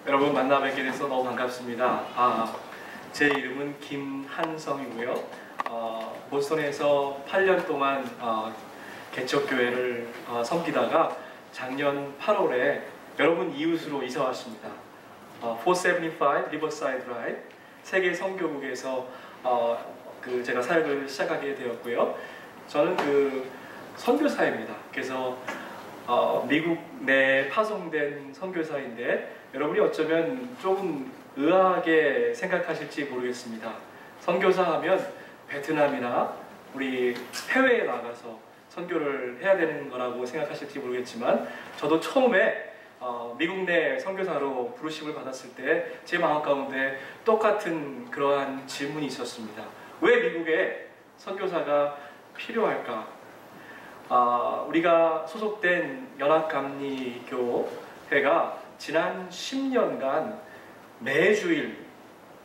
여러분 만나 뵙게 돼서 너무 반갑습니다. 제 이름은 김한성이고요. 보스턴에서 8년 동안 개척교회를 섬기다가 작년 8월에 여러분 이웃으로 이사 왔습니다. 475 리버사이드 드라이브 세계 선교국에서 제가 사역을 시작하게 되었고요. 저는 선교사입니다. 그래서 미국 내 파송된 선교사인데 여러분이 어쩌면 조금 의아하게 생각하실지 모르겠습니다. 선교사 하면 베트남이나 우리 해외에 나가서 선교를 해야 되는 거라고 생각하실지 모르겠지만 저도 처음에 미국 내 선교사로 부르심을 받았을 때 제 마음 가운데 똑같은 그러한 질문이 있었습니다. 왜 미국에 선교사가 필요할까? 우리가 소속된 연합감리교회가 지난 10년간 매주일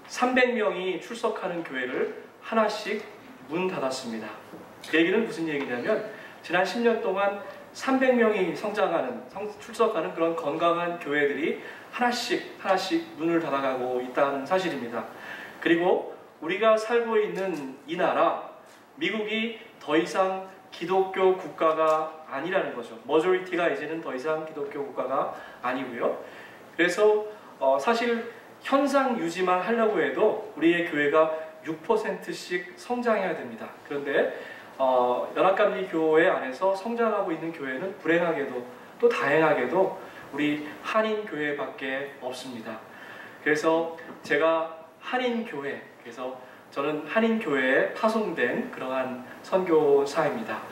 300명이 출석하는 교회를 하나씩 문 닫았습니다. 그 얘기는 무슨 얘기냐면 지난 10년 동안 300명이 출석하는 그런 건강한 교회들이 하나씩 문을 닫아가고 있다는 사실입니다. 그리고 우리가 살고 있는 이 나라 미국이 더 이상 기독교 국가가 아니라는 거죠. 머저리티가 이제는 더 이상 기독교 국가가 아니고요. 그래서 사실 현상 유지만 하려고 해도 우리의 교회가 6%씩 성장해야 됩니다. 그런데 연합감리교회 안에서 성장하고 있는 교회는 불행하게도 또 다행하게도 우리 한인교회밖에 없습니다. 그래서 제가 한인교회, 그래서 저는 한인교회에 파송된 그러한 선교사입니다.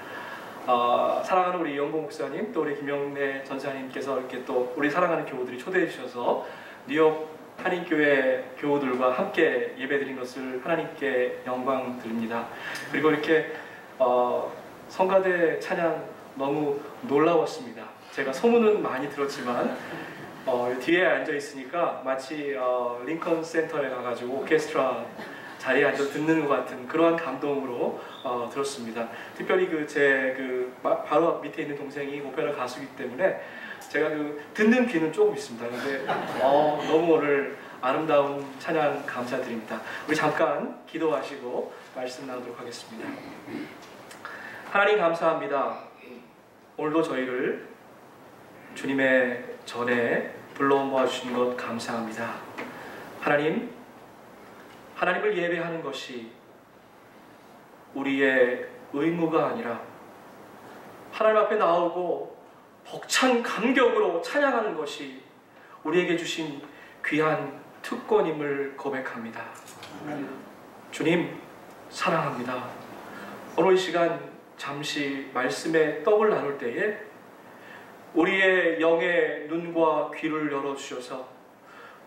사랑하는 우리 이영봉 목사님, 또 우리 김영래 전사님께서 이렇게 또 우리 사랑하는 교우들이 초대해 주셔서 뉴욕 한인교회 교우들과 함께 예배드린 것을 하나님께 영광 드립니다. 그리고 이렇게 성가대 찬양 너무 놀라웠습니다. 제가 소문은 많이 들었지만 뒤에 앉아 있으니까 마치 링컨 센터에 가가지고 오케스트라 자리에 앉아 듣는 것 같은 그러한 감동으로 들었습니다. 특별히 바로 밑에 있는 동생이 오페라 가수이기 때문에 제가 듣는 귀는 조금 있습니다. 근데 너무 오늘 아름다운 찬양 감사드립니다. 우리 잠깐 기도하시고 말씀 나누도록 하겠습니다. 하나님 감사합니다. 오늘도 저희를 주님의 전에 불러 모아주신 것 감사합니다. 하나님을 예배하는 것이 우리의 의무가 아니라 하나님 앞에 나오고 벅찬 감격으로 찬양하는 것이 우리에게 주신 귀한 특권임을 고백합니다. 주님 사랑합니다. 오늘 이 시간 잠시 말씀의 떡을 나눌 때에 우리의 영의 눈과 귀를 열어주셔서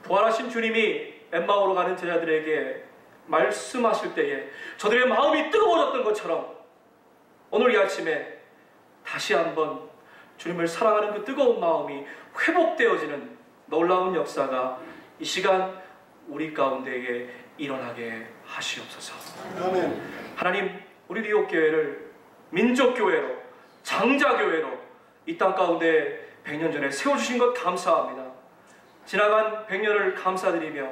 부활하신 주님이 엠마오로 가는 제자들에게 말씀하실 때에 저들의 마음이 뜨거워졌던 것처럼 오늘 이 아침에 다시 한번 주님을 사랑하는 그 뜨거운 마음이 회복되어지는 놀라운 역사가 이 시간 우리 가운데에 일어나게 하시옵소서. 아멘. 하나님, 우리 뉴욕교회를 민족교회로, 장자교회로 이 땅 가운데 100년 전에 세워주신 것 감사합니다. 지나간 100년을 감사드리며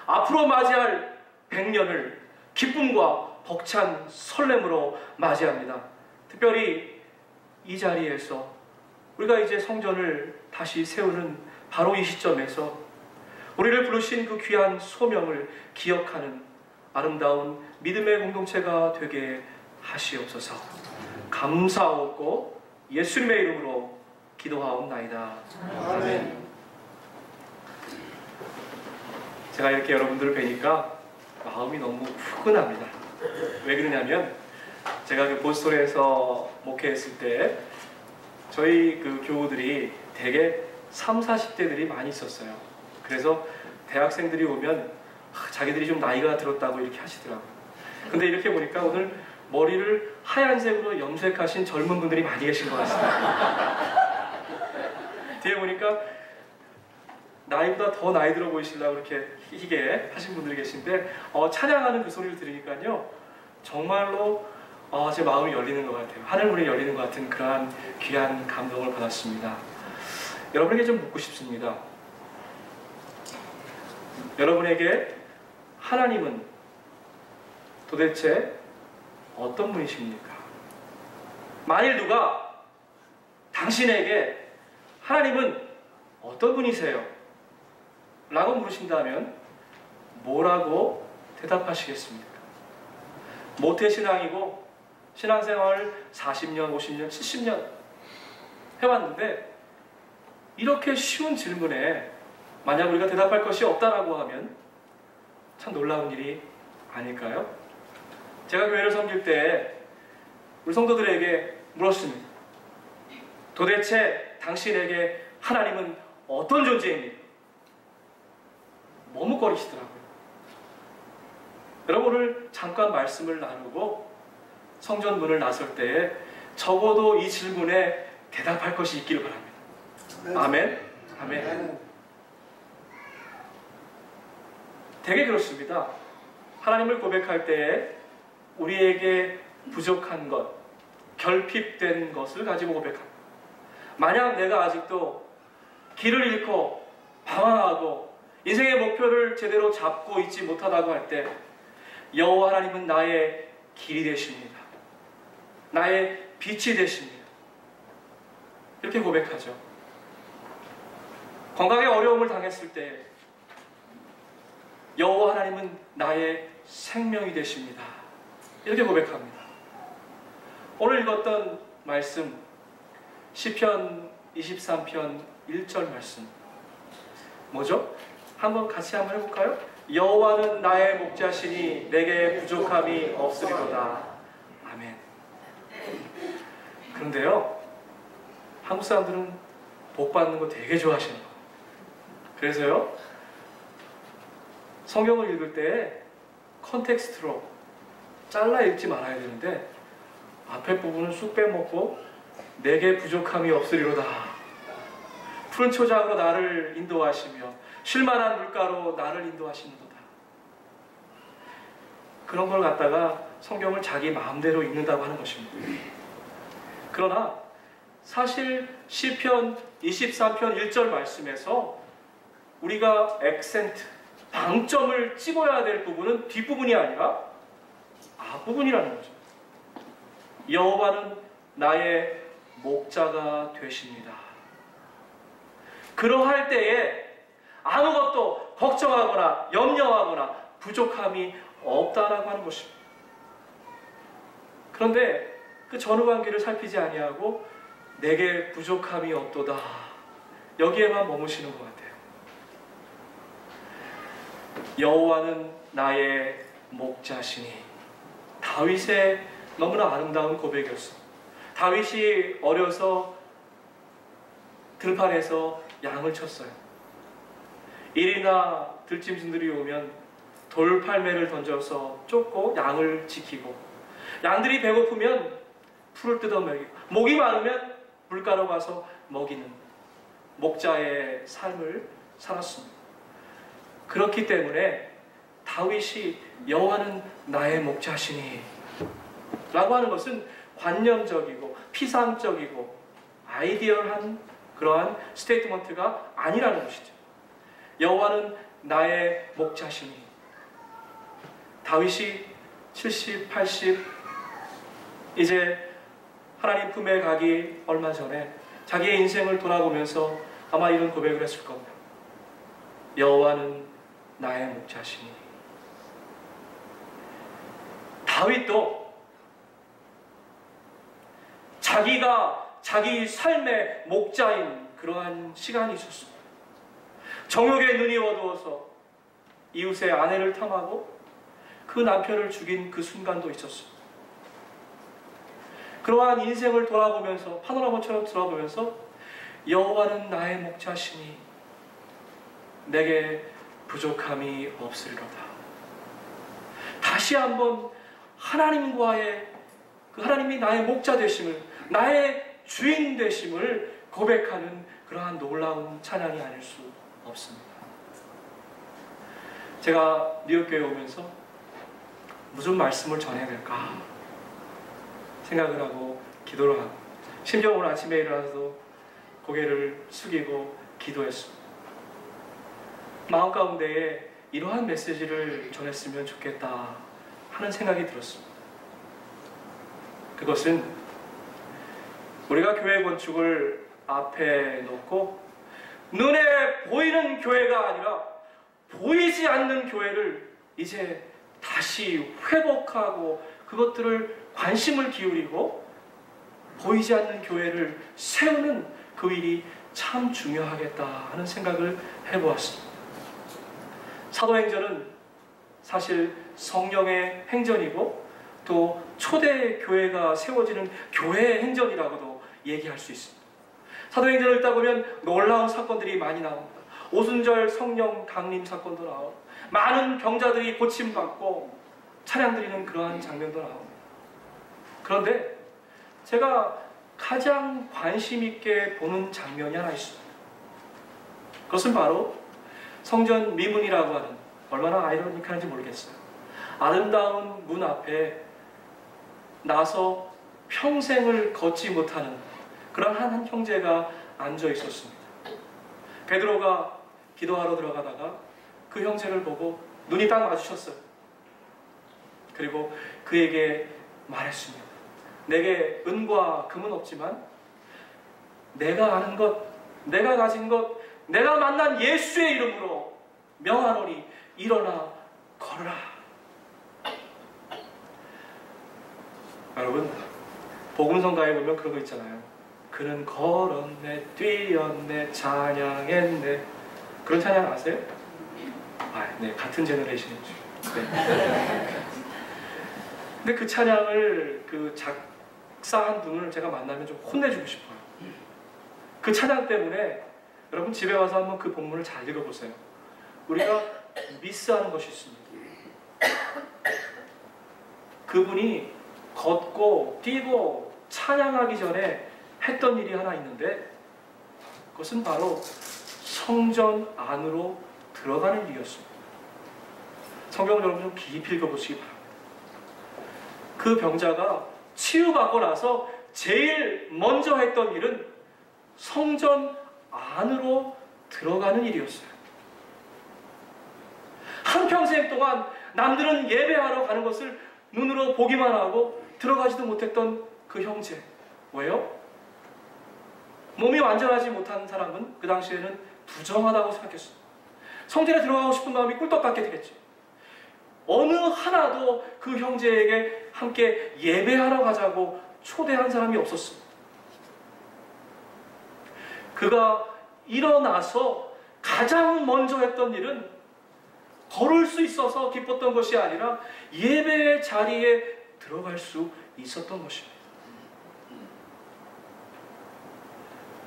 앞으로 맞이할 100년을 기쁨과 벅찬 설렘으로 맞이합니다. 특별히 이 자리에서 우리가 이제 성전을 다시 세우는 바로 이 시점에서 우리를 부르신 그 귀한 소명을 기억하는 아름다운 믿음의 공동체가 되게 하시옵소서. 감사하옵고 예수님의 이름으로 기도하옵나이다. 아멘. 제가 이렇게 여러분들을 뵈니까 마음이 너무 푸근합니다. 왜 그러냐면 제가 보스턴에서 목회했을 때 저희 교우들이 되게 30, 40대들이 많이 있었어요. 그래서 대학생들이 오면 자기들이 좀 나이가 들었다고 이렇게 하시더라고요. 근데 이렇게 보니까 오늘 머리를 하얀색으로 염색하신 젊은 분들이 많이 계신 것 같습니다. 뒤에 보니까 나이보다 더 나이 들어 보이시려고 이렇게 희게 하신 분들이 계신데 찬양하는 그 소리를 들으니까요 정말로 제 마음이 열리는 것 같아요. 하늘문이 열리는 것 같은 그러한 귀한 감동을 받았습니다. 여러분에게 좀 묻고 싶습니다. 여러분에게 하나님은 도대체 어떤 분이십니까? 만일 누가 당신에게 하나님은 어떤 분이세요? 라고 물으신다면 뭐라고 대답하시겠습니까? 모태신앙이고 신앙생활 40년, 50년, 70년 해왔는데 이렇게 쉬운 질문에 만약 우리가 대답할 것이 없다라고 하면 참 놀라운 일이 아닐까요? 제가 교회를 섬길 때 우리 성도들에게 물었습니다. 도대체 당신에게 하나님은 어떤 존재입니까? 머뭇거리시더라고요. 여러분 오늘 잠깐 말씀을 나누고 성전 문을 나설 때에 적어도 이 질문에 대답할 것이 있기를 바랍니다. 아멘? 아멘. 되게 그렇습니다. 하나님을 고백할 때에 우리에게 부족한 것, 결핍된 것을 가지고 고백합니다. 만약 내가 아직도 길을 잃고 방황하고 인생의 목표를 제대로 잡고 있지 못하다고 할 때 여호와 하나님은 나의 길이 되십니다. 나의 빛이 되십니다. 이렇게 고백하죠. 건강에 어려움을 당했을 때 여호와 하나님은 나의 생명이 되십니다. 이렇게 고백합니다. 오늘 읽었던 말씀 시편 23편 1절 말씀 뭐죠? 한번 같이 한번 해볼까요? 여호와는 나의 목자시니 내게 부족함이 없으리로다. 아멘. 그런데요, 한국 사람들은 복 받는 거 되게 좋아하시는 거예요. 그래서요, 성경을 읽을 때 컨텍스트로 잘라 읽지 말아야 되는데 앞에 부분은 쑥 빼먹고 내게 부족함이 없으리로다. 푸른 초장으로 나를 인도하시며 쉴만한 물가로 나를 인도하시는도다. 그런 걸 갖다가 성경을 자기 마음대로 읽는다고 하는 것입니다. 그러나 사실 시편 23편 1절 말씀에서 우리가 액센트, 방점을 찍어야 될 부분은 뒷부분이 아니라 앞부분이라는 거죠. 여호와는 나의 목자가 되십니다. 그러할 때에 아무것도 걱정하거나 염려하거나 부족함이 없다라고 하는 것입니다. 그런데 그 전후 관계를 살피지 아니하고 내게 부족함이 없도다. 여기에만 머무시는 것 같아요. 여호와는 나의 목자시니. 다윗의 너무나 아름다운 고백이었어. 다윗이 어려서 들판에서 양을 쳤어요. 일이나 들짐승들이 오면 돌팔매를 던져서 쫓고 양을 지키고, 양들이 배고프면 풀을 뜯어 먹이고, 목이 마르면 물가로 가서 먹이는 목자의 삶을 살았습니다. 그렇기 때문에 다윗이 여호와는 나의 목자시니 라고 하는 것은 관념적이고 피상적이고 아이디얼한 그러한 스테이트먼트가 아니라는 것이죠. 여호와는 나의 목자시니. 다윗이 70, 80 이제 하나님 품에 가기 얼마 전에 자기의 인생을 돌아보면서 아마 이런 고백을 했을 겁니다. 여호와는 나의 목자시니. 다윗도 자기가 자기 삶의 목자인 그러한 시간이 있었습니다. 정욕의 눈이 어두워서 이웃의 아내를 탐하고 그 남편을 죽인 그 순간도 있었습니다. 그러한 인생을 돌아보면서 파노라마처럼 돌아보면서 여호와는 나의 목자시니 내게 부족함이 없으리로다. 다시 한번 하나님과의 그 하나님이 나의 목자 되심을, 나의 주인 되심을 고백하는 그러한 놀라운 찬양이 아닐 수 없습니다. 제가 뉴욕교회에 오면서 무슨 말씀을 전해야 될까 생각을 하고 기도를 하고, 심지어 오늘 아침에 일어나서 고개를 숙이고 기도했습니다. 마음 가운데에 이러한 메시지를 전했으면 좋겠다 하는 생각이 들었습니다. 그것은 우리가 교회 건축을 앞에 놓고 눈에 보이는 교회가 아니라 보이지 않는 교회를 이제 다시 회복하고 그것들을 관심을 기울이고 보이지 않는 교회를 세우는 그 일이 참 중요하겠다 하는 생각을 해보았습니다. 사도행전은 사실 성령의 행전이고 또 초대 교회가 세워지는 교회의 행전이라고도 얘기할 수 있습니다. 사도행전을 읽다 보면 놀라운 사건들이 많이 나옵니다. 오순절 성령 강림 사건도 나오고 많은 병자들이 고침받고 찬양드리는 그러한 장면도 나옵니다. 그런데 제가 가장 관심 있게 보는 장면이 하나 있습니다. 그것은 바로 성전 미문이라고 하는, 얼마나 아이러니컬한지 모르겠어요. 아름다운 문 앞에 나서 평생을 걷지 못하는 그런 한 형제가 앉아 있었습니다. 베드로가 기도하러 들어가다가 그 형제를 보고 눈이 딱 마주쳤어요. 그리고 그에게 말했습니다. 내게 은과 금은 없지만 내가 아는 것, 내가 가진 것, 내가 만난 예수의 이름으로 명하노니 일어나 걸으라. 여러분, 복음성가에 보면 그런 거 있잖아요. 그는 걸었네, 뛰었네, 찬양했네. 그런 찬양 아세요? 네, 같은 제너레이션이죠. 네. 근데 그 찬양을 그 작사한 분을 제가 만나면 좀 혼내주고 싶어요. 그 찬양 때문에 여러분 집에 와서 한번 그 본문을 잘 읽어보세요. 우리가 미스하는 것이 있습니다. 그분이 걷고 뛰고 찬양하기 전에 했던 일이 하나 있는데 그것은 바로 성전 안으로 들어가는 일이었습니다. 성경을 여러분 좀 깊이 읽어보시기 바랍니다. 그 병자가 치유받고 나서 제일 먼저 했던 일은 성전 안으로 들어가는 일이었어요. 한평생 동안 남들은 예배하러 가는 것을 눈으로 보기만 하고 들어가지도 못했던 그 형제. 왜요? 몸이 완전하지 못한 사람은 그 당시에는 부정하다고 생각했어요. 성전에 들어가고 싶은 마음이 꿀떡같게 되겠죠. 어느 하나도 그 형제에게 함께 예배하러 가자고 초대한 사람이 없었습니다. 그가 일어나서 가장 먼저 했던 일은 걸을 수 있어서 기뻤던 것이 아니라 예배의 자리에 들어갈 수 있었던 것입니다.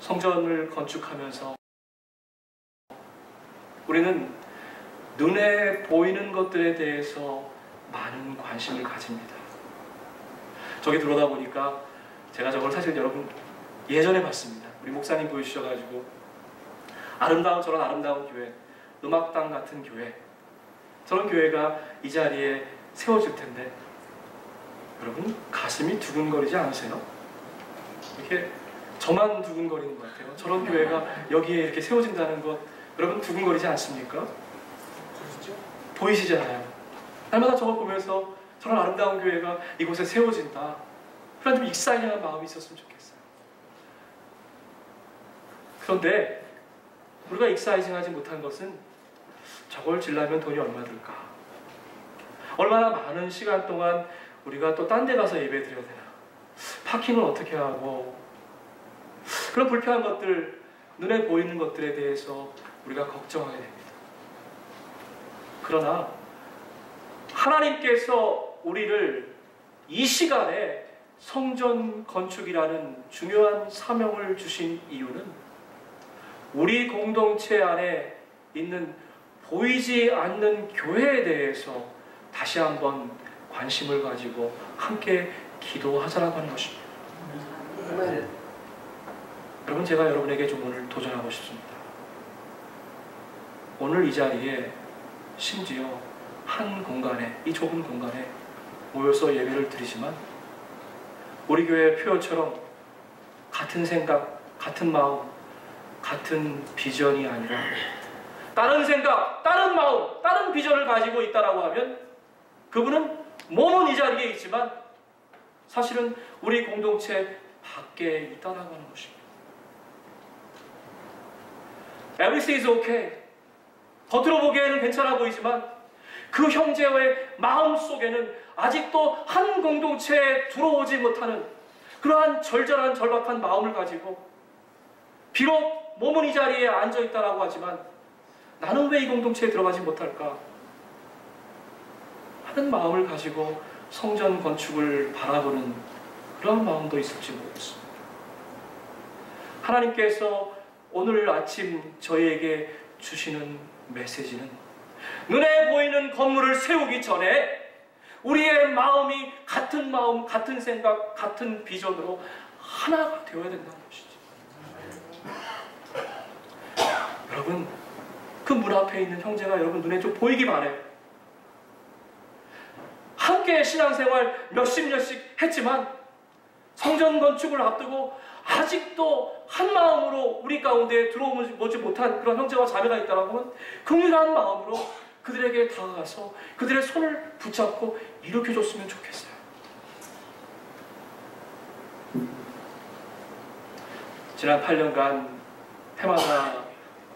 성전을 건축하면서 우리는 눈에 보이는 것들에 대해서 많은 관심을 가집니다. 저기 들어오다 보니까 제가 저걸 사실 여러분 예전에 봤습니다. 우리 목사님 보여주셔가지고 저런 아름다운 교회, 음악당 같은 교회, 저런 교회가 이 자리에 세워질 텐데 여러분 가슴이 두근거리지 않으세요? 이렇게 저만 두근거리는 것 같아요. 저런 교회가 여기에 이렇게 세워진다는 것 여러분 두근거리지 않습니까? 보이시잖아요. 날마다 저걸 보면서 저런 아름다운 교회가 이곳에 세워진다. 그런 좀 익사이팅한 마음이 있었으면 좋겠어요. 그런데 우리가 익사이팅하지 못한 것은 저걸 지려면 돈이 얼마 들까? 얼마나 많은 시간 동안 우리가 또 딴 데 가서 예배 드려야 되나? 파킹은 어떻게 하고? 그런 불편한 것들, 눈에 보이는 것들에 대해서 우리가 걱정하게 됩니다. 그러나 하나님께서 우리를 이 시간에 성전 건축이라는 중요한 사명을 주신 이유는 우리 공동체 안에 있는 보이지 않는 교회에 대해서 다시 한번 관심을 가지고 함께 기도하자라고 하는 것입니다. 여러분, 제가 여러분에게 좀 오늘 도전하고 싶습니다. 오늘 이 자리에 심지어 한 공간에, 이 좁은 공간에 모여서 예배를 드리지만 우리 교회 표어처럼 같은 생각, 같은 마음, 같은 비전이 아니라 다른 생각, 다른 마음, 다른 비전을 가지고 있다라고 하면 그분은 몸은 이 자리에 있지만 사실은 우리 공동체 밖에 있다라고 하는 것입니다. Everything is okay. 겉으로 보기에는 괜찮아 보이지만 그 형제의 마음 속에는 아직도 한 공동체에 들어오지 못하는 그러한 절절한 절박한 마음을 가지고 비록 몸은 이 자리에 앉아 있다라고 하지만 나는 왜 이 공동체에 들어가지 못할까 하는 마음을 가지고 성전 건축을 바라보는 그런 마음도 있을지 모르겠습니다. 하나님께서 오늘 아침 저희에게 주시는 메시지는 눈에 보이는 건물을 세우기 전에 우리의 마음이 같은 마음, 같은 생각, 같은 비전으로 하나가 되어야 된다는 것이죠. 여러분, 그 문 앞에 있는 형제가 여러분 눈에 좀 보이기 바래요. 함께 신앙생활 몇십 년씩 했지만 성전 건축을 앞두고 아직도 한 마음으로 우리 가운데 들어오지 못한 그런 형제와 자매가 있다고 하면 긍휼한 마음으로 그들에게 다가가서 그들의 손을 붙잡고 일으켜줬으면 좋겠어요. 지난 8년간 해마다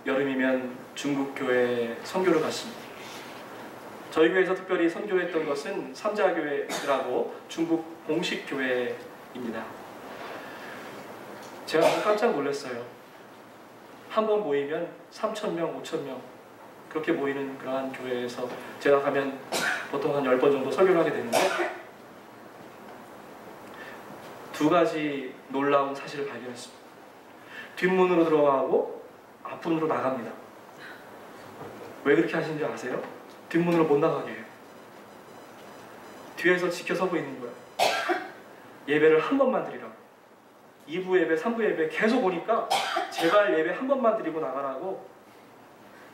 여름이면 중국 교회에 선교를 갔습니다. 저희 교회에서 특별히 선교했던 것은 삼자교회라고 중국 공식 교회입니다. 제가 너무 깜짝 놀랐어요. 한 번 모이면 3,000명, 5,000명 그렇게 모이는 그러한 교회에서 제가 가면 보통 한 10번 정도 설교를 하게 되는데 두 가지 놀라운 사실을 발견했습니다. 뒷문으로 들어가고 앞문으로 나갑니다. 왜 그렇게 하시는지 아세요? 뒷문으로 못 나가게 해요. 뒤에서 지켜서고 있는 거예요. 예배를 한 번만 드리라고. 2부 예배, 3부 예배 계속 오니까 제발 예배 한 번만 드리고 나가라고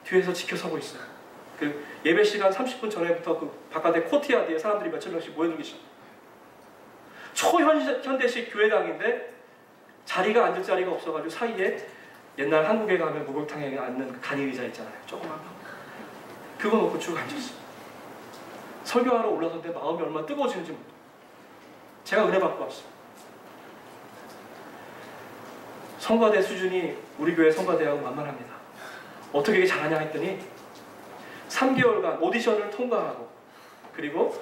뒤에서 지켜서고 있어요. 그 예배 시간 30분 전에부터 그 바깥에 코트야드에 사람들이 몇천 명씩 모여들기 시작. 초현대식 교회당인데 자리가 앉을 자리가 없어가지고 사이에 옛날 한국에 가면 목욕탕에 앉는 그 간이의자 있잖아요. 조그만 거. 그거 놓고 쭉 앉았어요. 설교하러 올라섰는데 마음이 얼마나 뜨거워지는지 모르겠어요. 제가 은혜 받고 왔어요. 성가대 수준이 우리 교회 성가대하고 만만합니다. 어떻게 이게 잘하냐 했더니 3개월간 오디션을 통과하고 그리고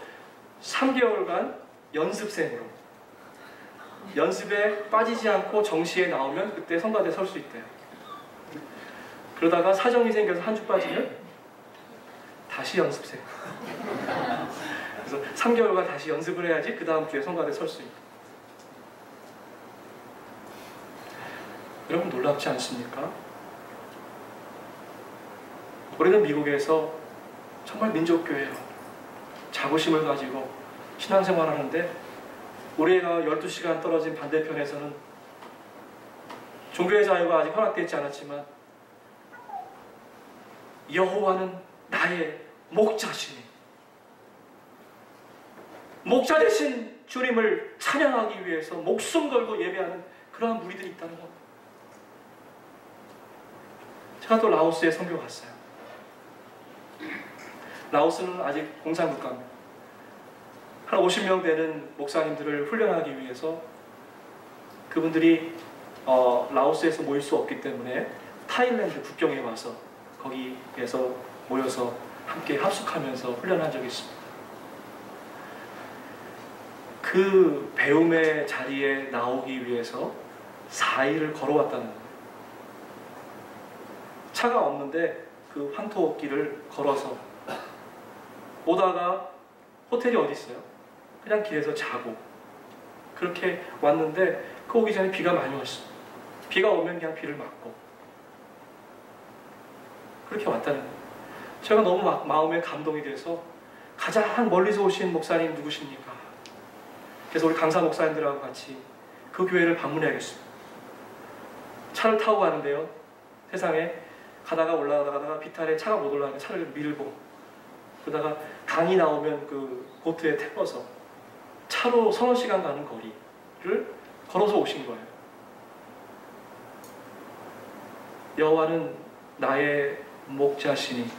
3개월간 연습생으로 연습에 빠지지 않고 정시에 나오면 그때 성가대 설 수 있대요. 그러다가 사정이 생겨서 한 주 빠지면 다시 연습생. 그래서 3개월간 다시 연습을 해야지 그 다음 주에 성가대 설 수 있다. 여러분 놀랍지 않습니까? 우리는 미국에서 정말 민족교회로 자부심을 가지고 신앙생활하는데 우리가 12시간 떨어진 반대편에서는 종교의 자유가 아직 허락되지 않았지만 여호와는 나의 목자시니 목자 되신 주님을 찬양하기 위해서 목숨 걸고 예배하는 그러한 무리들이 있다는 겁니다. 제가 또 라오스에 선교 갔어요. 라오스는 아직 공산국가입니다. 한 50명 되는 목사님들을 훈련하기 위해서 그분들이 라오스에서 모일 수 없기 때문에 타일랜드 국경에 와서 거기에서 모여서 함께 합숙하면서 훈련한 적이 있습니다. 그 배움의 자리에 나오기 위해서 4일을 걸어왔다는 거예요. 차가 없는데 그 황토길을 걸어서 오다가 호텔이 어디 있어요? 그냥 길에서 자고 그렇게 왔는데 그 오기 전에 비가 많이 왔어요. 비가 오면 그냥 비를 맞고 그렇게 왔다는 거예요. 제가 너무 마음에 감동이 돼서 가장 멀리서 오신 목사님 누구십니까? 그래서 우리 강사 목사님들하고 같이 그 교회를 방문해야겠습니다. 차를 타고 가는데요. 세상에 가다가 올라가다가 비탈에 차가 못 올라가면 차를 밀고 그러다가 강이 나오면 그 보트에 태워서 차로 서너 시간 가는 거리를 걸어서 오신 거예요. 여호와는 나의 목자시니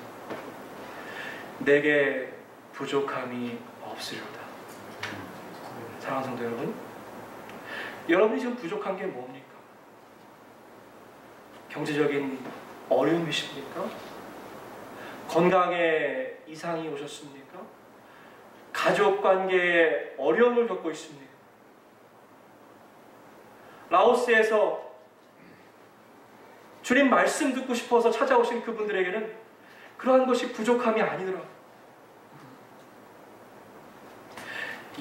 내게 부족함이 없으리로다. 사랑하는 성도 여러분, 여러분이 지금 부족한 게 뭡니까? 경제적인 어려움이십니까? 건강에 이상이 오셨습니까? 가족 관계에 어려움을 겪고 있습니까? 라오스에서 주님 말씀 듣고 싶어서 찾아오신 그분들에게는 그러한 것이 부족함이 아니더라.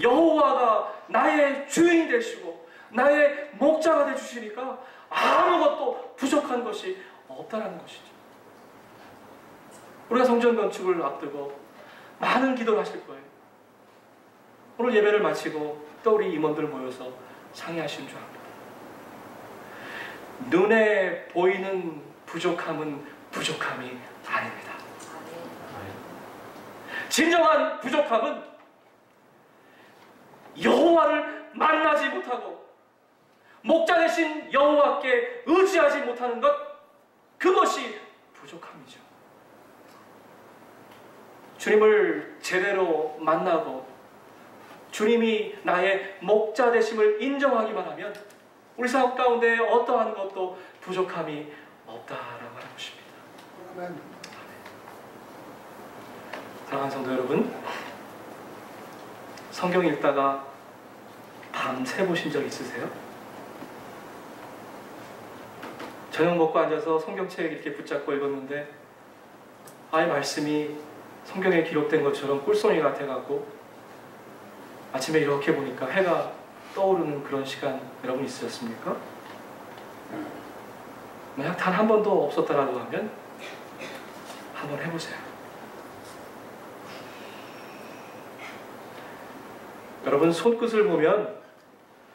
여호와가 나의 주인이 되시고 나의 목자가 되주시니까 아무것도 부족한 것이 없다는 것이죠. 우리가 성전 건축을 앞두고 많은 기도를 하실 거예요. 오늘 예배를 마치고 또 우리 임원들 모여서 상의하시는 줄 압니다. 눈에 보이는 부족함은 부족함이 아닙니다. 진정한 부족함은 여호와를 만나지 못하고 목자 되신 여호와께 의지하지 못하는 것, 그것이 부족함이죠. 주님을 제대로 만나고 주님이 나의 목자 되심을 인정하기만 하면 우리 삶 가운데 어떠한 것도 부족함이 없다라고 하는 것입니다. 아멘. 사랑하는 성도 여러분, 성경 읽다가 밤새 보신 적 있으세요? 저녁 먹고 앉아서 성경책 이렇게 붙잡고 읽었는데 아예 말씀이 성경에 기록된 것처럼 꿀송이 같아갖고 아침에 이렇게 보니까 해가 떠오르는 그런 시간 여러분 있으셨습니까? 만약 단 한 번도 없었다라고 하면 한번 해보세요. 여러분 손끝을 보면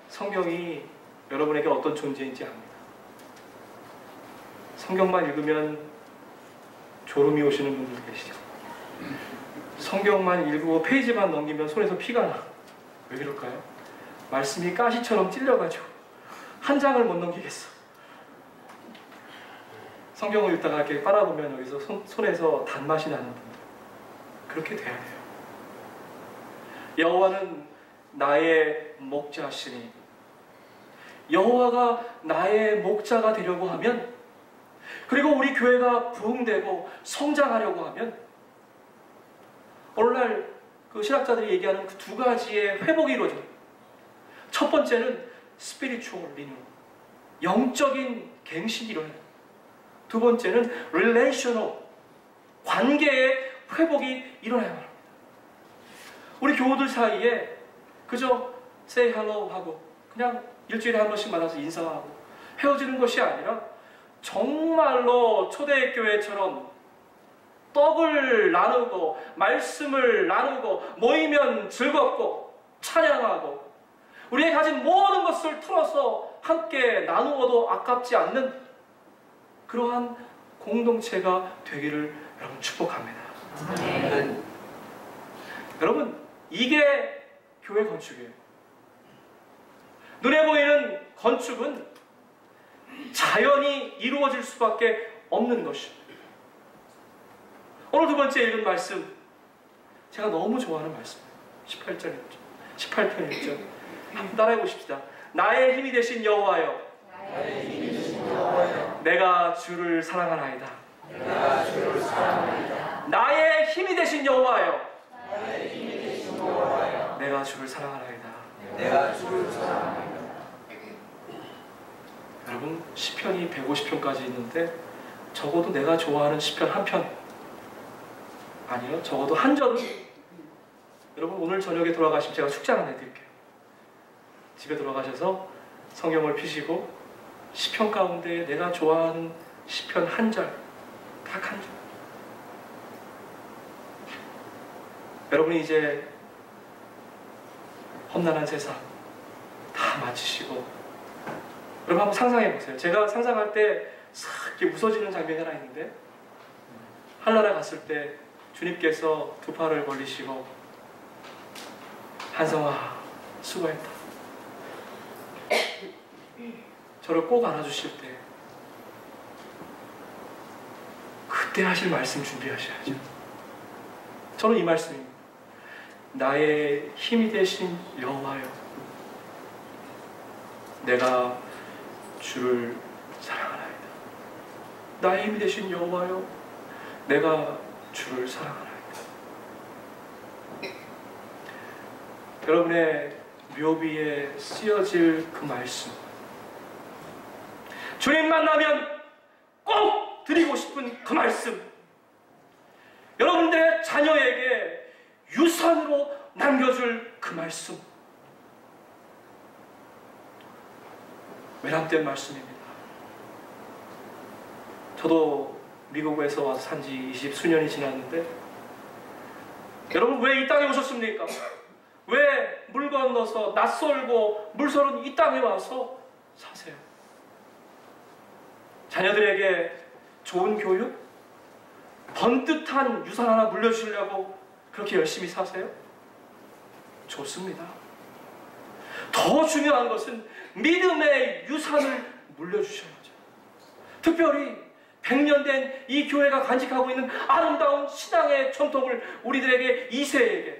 성경이 여러분에게 어떤 존재인지 압니다. 성경만 읽으면 졸음이 오시는 분들 계시죠? 성경만 읽고 페이지만 넘기면 손에서 피가 나. 왜 그럴까요? 말씀이 가시처럼 찔려가지고 한 장을 못 넘기겠어. 성경을 읽다가 이렇게 빨아보면 여기서 손에서 단맛이 나는 분들, 그렇게 돼야 돼요. 여호와는 나의 목자시니, 여호와가 나의 목자가 되려고 하면, 그리고 우리 교회가 부흥되고 성장하려고 하면, 오늘날 그 신학자들이 얘기하는 그 두 가지의 회복이 이루어져요. 첫 번째는 spiritual renewal, 영적인 갱신이 일어나요. 두 번째는 relational, 관계의 회복이 일어나야 합니다. 우리 교우들 사이에 그저 say hello 하고 그냥 일주일에 한 번씩 만나서 인사하고 헤어지는 것이 아니라 정말로 초대교회처럼 떡을 나누고 말씀을 나누고 모이면 즐겁고 찬양하고 우리의 가진 모든 것을 틀어서 함께 나누어도 아깝지 않는 그러한 공동체가 되기를 여러분 축복합니다. 네. 여러분, 이게 교회 건축이에요. 눈에 보이는 건축은 자연히 이루어질 수밖에 없는 것입니다. 오늘 두 번째 읽은 말씀, 제가 너무 좋아하는 말씀이에요. 18편 1절. 한번 따라해 보십시다. 나의 힘이 되신 여호와여, 내가 주를 사랑하나이다. 나의 힘이 되신 여호와여, 내가 주를 사랑하나이다. 여러분, 시편이 150편까지 있는데 적어도 내가 좋아하는 시편 한 편, 아니요, 적어도 한 절은 여러분 오늘 저녁에 돌아가시면 제가 숙제 하나 내드릴게요. 집에 돌아가셔서 성경을 펴시고 시편 가운데 내가 좋아하는 시편 한 절, 딱 한 절. 여러분이 이제 험난한 세상 다 마치시고, 여러분 한번 상상해 보세요. 제가 상상할 때 싹 이렇게 웃어지는 장면이 하나 있는데, 한나라 갔을 때 주님께서 두 팔을 벌리시고 한성아 수고했다, 저를 꼭 안아주실 때, 그때 하실 말씀 준비하셔야죠. 저는 이 말씀입니다. 나의 힘이 되신 여호와여, 내가 주를 사랑하나이다. 나의 힘이 되신 여호와여, 내가 주를 사랑하나이다. 여러분의 묘비에 쓰여질 그 말씀, 주님 만나면 꼭 드리고 싶은 그 말씀, 여러분들의 자녀에게 유산으로 남겨줄 그 말씀, 외람된 말씀입니다. 저도 미국에서 와서 산지 20수년이 지났는데, 여러분 왜 이 땅에 오셨습니까? 왜 물 건너서 낯설고 물서른 이 땅에 와서 사세요? 자녀들에게 좋은 교육? 번듯한 유산 하나 물려주시려고 그렇게 열심히 사세요? 좋습니다. 더 중요한 것은 믿음의 유산을 물려주셔야죠. 특별히 100년 된 이 교회가 간직하고 있는 아름다운 신앙의 전통을 우리들에게 2세에게,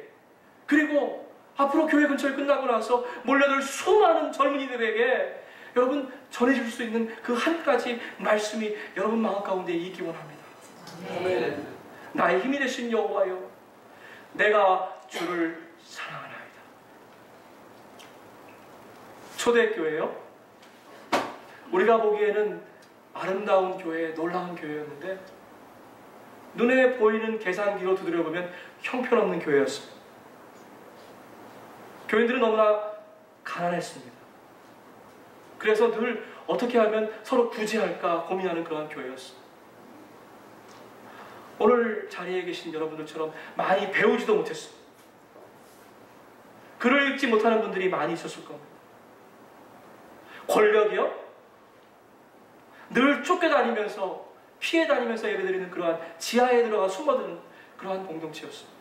그리고 앞으로 교회 근처에 끝나고 나서 몰려들 수많은 젊은이들에게 여러분 전해줄 수 있는 그 한 가지 말씀이 여러분 마음 가운데 있기 원합니다. 아멘. 나의 힘이 되신 여호와여, 내가 주를 사랑하나이다. 초대교회요, 우리가 보기에는 아름다운 교회, 놀라운 교회였는데 눈에 보이는 계산기로 두드려보면 형편없는 교회였습니다. 교인들은 너무나 가난했습니다. 그래서 늘 어떻게 하면 서로 구제할까 고민하는 그러한 교회였습니다. 오늘 자리에 계신 여러분들처럼 많이 배우지도 못했습니다. 글을 읽지 못하는 분들이 많이 있었을 겁니다. 권력이요? 늘 쫓겨다니면서 피해 다니면서 예배드리는 그러한 지하에 들어가 숨어드는 그러한 공동체였습니다.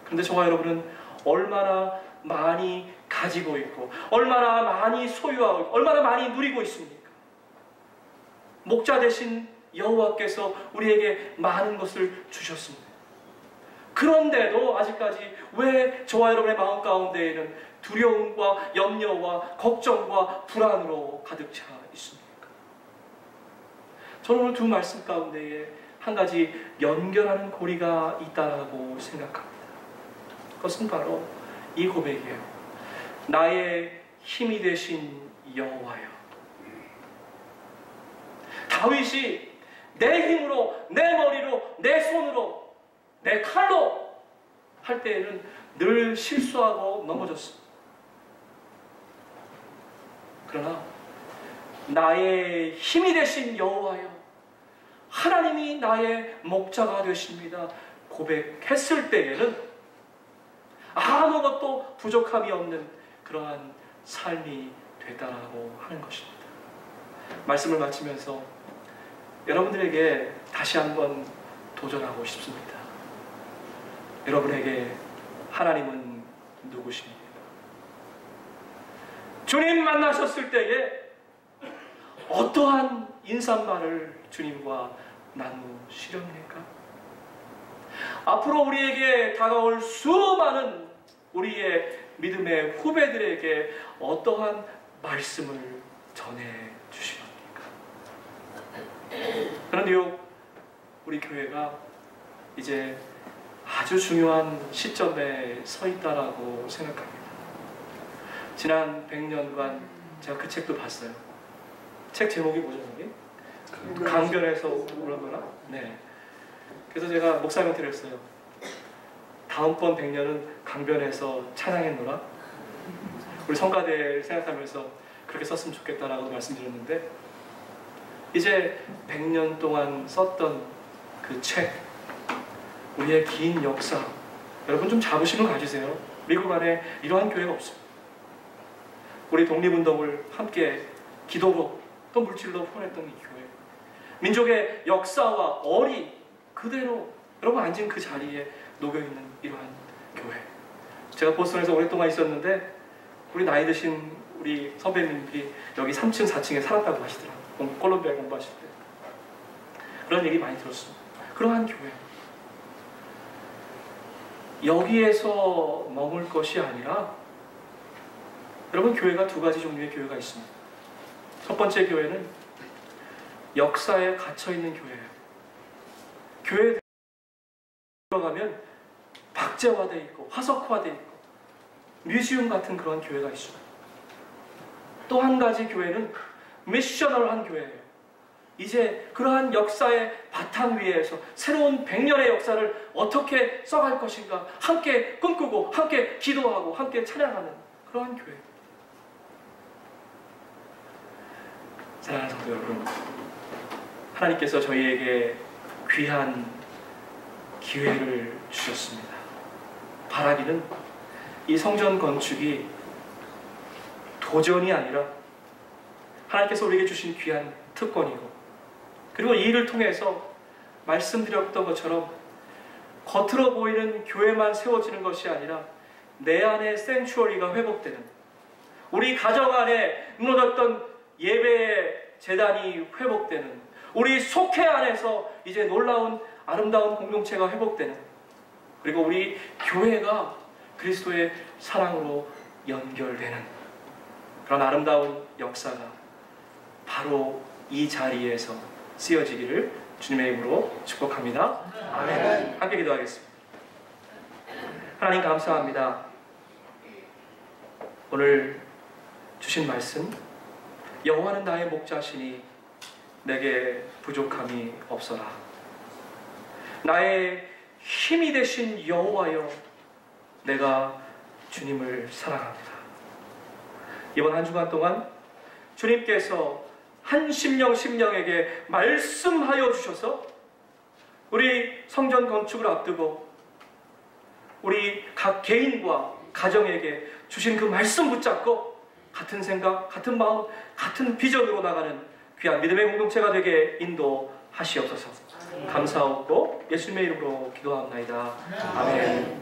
그런데 저와 여러분은 얼마나 많이 가지고 있고 얼마나 많이 소유하고 있고 얼마나 많이 누리고 있습니까? 목자 되신 여호와께서 우리에게 많은 것을 주셨습니다. 그런데도 아직까지 왜 저와 여러분의 마음 가운데에는 두려움과 염려와 걱정과 불안으로 가득 차 있습니까? 저는 오늘 두 말씀 가운데에 한 가지 연결하는 고리가 있다고 생각합니다. 그것은 바로 이 고백이에요. 나의 힘이 되신 여호와여. 다윗이 내 힘으로, 내 머리로, 내 손으로, 내 칼로 할 때에는 늘 실수하고 넘어졌습니다. 그러나 나의 힘이 되신 여호와여, 하나님이 나의 목자가 되십니다 고백했을 때에는 아무것도 부족함이 없는 그러한 삶이 됐다라고 하는 것입니다. 말씀을 마치면서 여러분들에게 다시 한번 도전하고 싶습니다. 여러분에게 하나님은 누구십니까? 주님 만나셨을 때에 어떠한 인사말을 주님과 나누시렵니까? 앞으로 우리에게 다가올 수많은 우리의 믿음의 후배들에게 어떠한 말씀을 전해주시렵니까? 그런데요, 우리 교회가 이제 아주 중요한 시점에 서 있다라고 생각합니다. 지난 100년간 제가 그 책도 봤어요. 책 제목이 뭐죠, 여기? 강변에서 오라거나? 네. 그래서 제가 목사님한테 그랬어요. 다음번 100년은 강변에서 찬양했노라. 우리 성가대를 생각하면서 그렇게 썼으면 좋겠다라고 말씀드렸는데, 이제 100년 동안 썼던 그 책, 우리의 긴 역사, 여러분 좀 자부심을 가지세요. 미국 안에 이러한 교회가 없습니다. 우리 독립운동을 함께 기도로 또 물질로 후원했던 이 교회, 민족의 역사와 어리 그대로 여러분 앉은 그 자리에 녹여있는 이러한 교회. 제가 보스턴에서 오랫동안 있었는데 우리 나이 드신 우리 선배님들이 여기 3층, 4층에 살았다고 하시더라고요. 콜롬비아에 공부하실 때. 그런 얘기 많이 들었습니다. 그러한 교회. 여기에서 머물 것이 아니라 여러분, 교회가 두 가지 종류의 교회가 있습니다. 첫 번째 교회는 역사에 갇혀있는 교회예요. 교회에 들어가면 박제화되어 있고 화석화되어 있고 뮤지엄 같은 그런 교회가 있습니다. 또 한 가지 교회는 미셔널한 교회예요. 이제 그러한 역사의 바탕 위에서 새로운 100년의 역사를 어떻게 써갈 것인가 함께 꿈꾸고 함께 기도하고 함께 찬양하는 그러한 교회. 사랑하는 성도 여러분, 하나님께서 저희에게 귀한 기회를 주셨습니다. 바라기는 이 성전 건축이 도전이 아니라 하나님께서 우리에게 주신 귀한 특권이고, 그리고 이 일을 통해서 말씀드렸던 것처럼 겉으로 보이는 교회만 세워지는 것이 아니라 내 안의 생추어리가 회복되는, 우리 가정 안에 무너졌던 예배의 재단이 회복되는, 우리 속회 안에서 이제 놀라운 아름다운 공동체가 회복되는, 그리고 우리 교회가 그리스도의 사랑으로 연결되는 그런 아름다운 역사가 바로 이 자리에서 쓰여지기를 주님의 이름으로 축복합니다. 아멘. 함께 기도하겠습니다. 하나님 감사합니다. 오늘 주신 말씀, 여호와는 나의 목자시니 내게 부족함이 없어라. 나의 힘이 되신 여호와여, 내가 주님을 사랑합니다. 이번 한 주간 동안 주님께서 한 심령에게 말씀하여 주셔서 우리 성전 건축을 앞두고 우리 각 개인과 가정에게 주신 그 말씀 붙잡고 같은 생각, 같은 마음, 같은 비전으로 나가는 귀한 믿음의 공동체가 되게 인도하시옵소서. 감사하고 예수님의 이름으로 기도합나이다. 아멘.